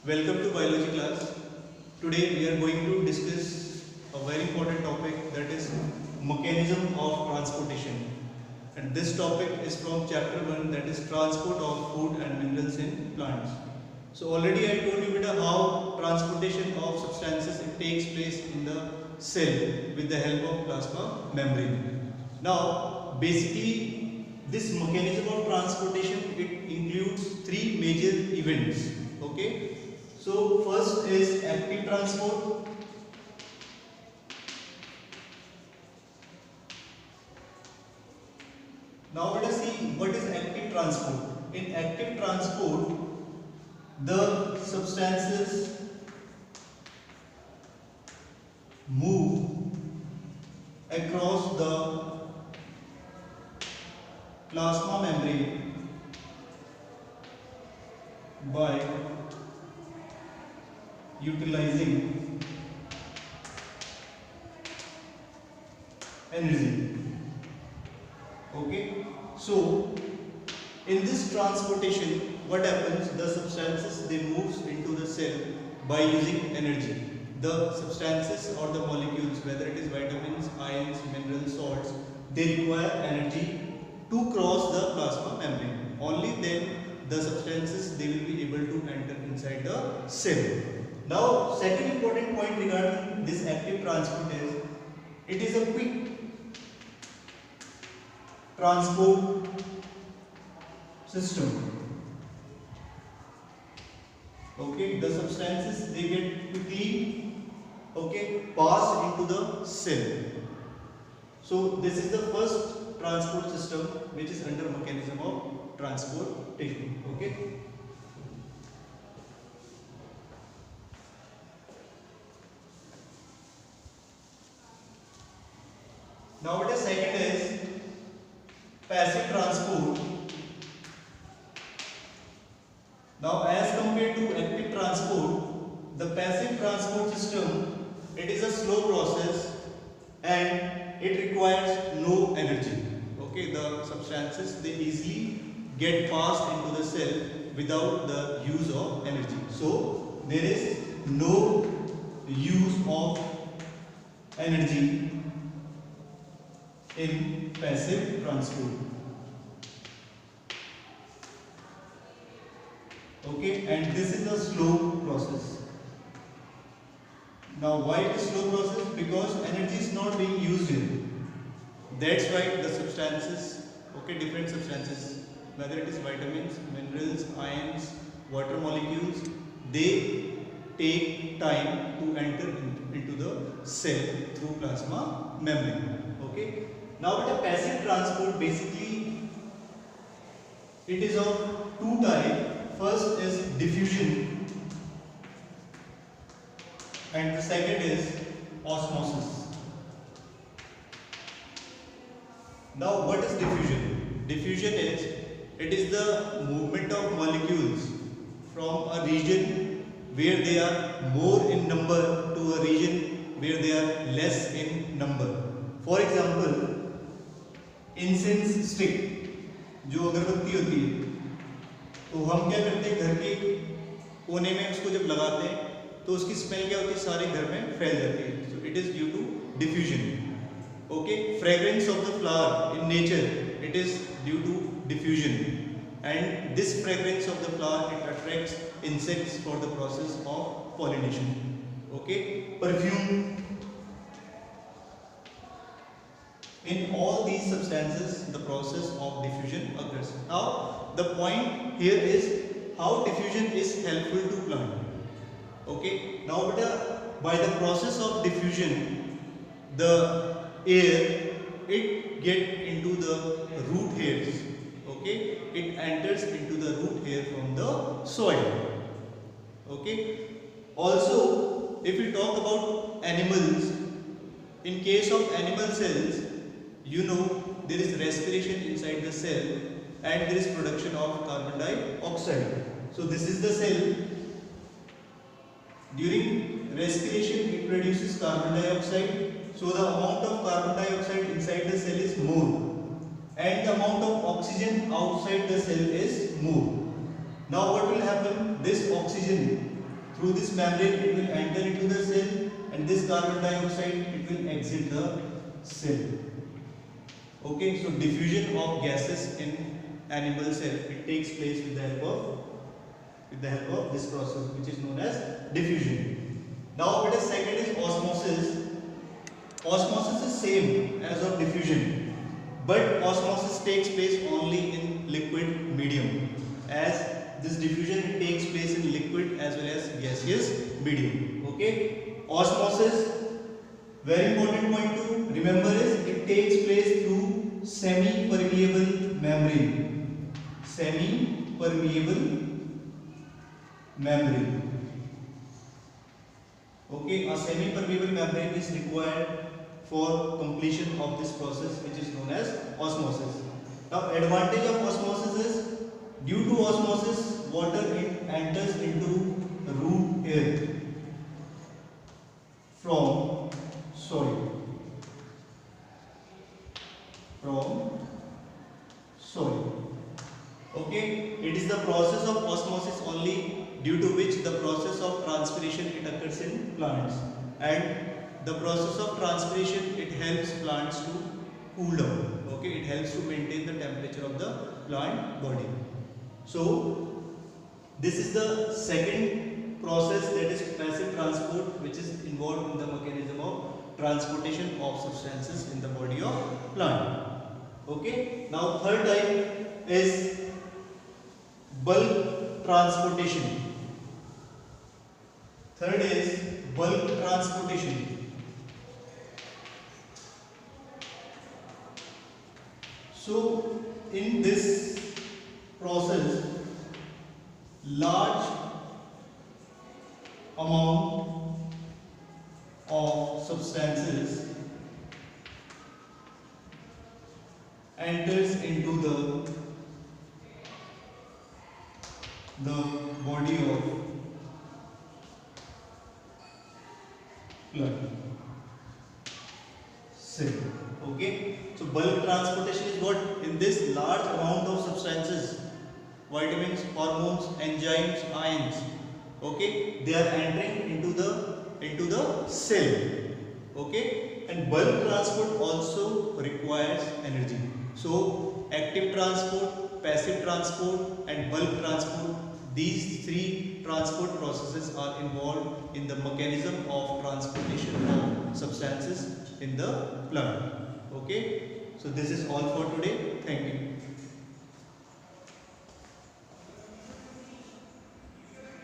Welcome to biology class. Today we are going to discuss a very important topic, that is mechanism of transportation. And this topic is from chapter 1, that is transport of food and minerals in plants. So already I told you beta how transportation of substances it takes place in the cell with the help of plasma membrane. Now basically this mechanism of transportation it includes three major events. Okay. So first is active transport. Now let us see what is active transport. In active transport, the substances move across the plasma membrane by utilizing energy. Okay, so in this transportation, what happens? The substances they moves into the cell by using energy. The substances or the molecules, whether it is vitamins, ions, minerals, salts, they require energy to cross the plasma membrane. Only then the substances they will be able to enter inside the cell. Now, second important point regarding this active transport is it is a quick transport system. Okay, the substances they get quickly pass into the cell. So this is the first transport system which is under mechanism of transportation. Okay. Now the second is passive transport. Now as compared to active transport, the passive transport system it is a slow process and it requires no energy. Okay, the substances they easily get passed into the cell without the use of energy. So there is no use of energy in passive transport. Okay, and this is a slow process. Now why it is slow process? Because energy is not being used here. That's why the substances, different substances, whether it is vitamins, minerals, ions, water molecules, they take time to enter into the cell through plasma membrane. Okay. Now the passive transport basically it is of two types. First is diffusion and the second is osmosis. Now what is diffusion? Diffusion is it is the movement of molecules from a region where they are more in number to a region where they are less in number. For example, incense stick जो अगरबत्ती होती है तो हम क्या करते हैं घर के कोने में उसको जब लगाते हैं तो उसकी स्मेल क्या होती है सारे घर में फैल जाती है. So it is due to diffusion. Okay, fragrance of the flower in nature it is due to diffusion and this fragrance of the flower it attracts insects for the process of pollination. Okay, perfume. In all these substances, the process of diffusion occurs. Now, the point here is how diffusion is helpful to plant. Okay. Now, by the process of diffusion, the air it get into the root hairs. Okay. It enters into the root hair from the soil. Okay. Also, if we talk about animals, in case of animal cells, you know there is respiration inside the cell and there is production of carbon dioxide. So this is the cell. During respiration it produces carbon dioxide. So the amount of carbon dioxide inside the cell is more and the amount of oxygen outside the cell is more. Now what will happen? This oxygen through this membrane it will enter into the cell, and this carbon dioxide it will exit the cell. Okay, so diffusion of gases in animal cell, it takes place with the help of this process, which is known as diffusion. Now what is second is osmosis. Osmosis is same as of diffusion, but osmosis takes place only in liquid medium, as this diffusion takes place in liquid as well as gaseous medium. Okay, osmosis, very important point to remember is it takes place through semi-permeable membrane. Semi-permeable membrane. Okay, a semi-permeable membrane is required for completion of this process, which is known as osmosis. Now, advantage of osmosis is, due to osmosis, water enters into root air from soil. Okay, it is the process of osmosis only due to which the process of transpiration it occurs in plants, and the process of transpiration it helps plants to cool down. Okay, it helps to maintain the temperature of the plant body. So this is the second process, that is passive transport, which is involved in the mechanism of transportation of substances in the body of plant. Okay, now third type is bulk transportation. Third is bulk transportation. So in this process, large amount of substances enters into the body of plant cell. Okay, so bulk transportation is what? In this large amount of substances, vitamins, hormones, enzymes, ions, okay, they are entering into the cell. Okay, and bulk transport also requires energy. So active transport, passive transport and bulk transport, these three transport processes are involved in the mechanism of transportation of substances in the plant. Okay, so this is all for today. Thank you.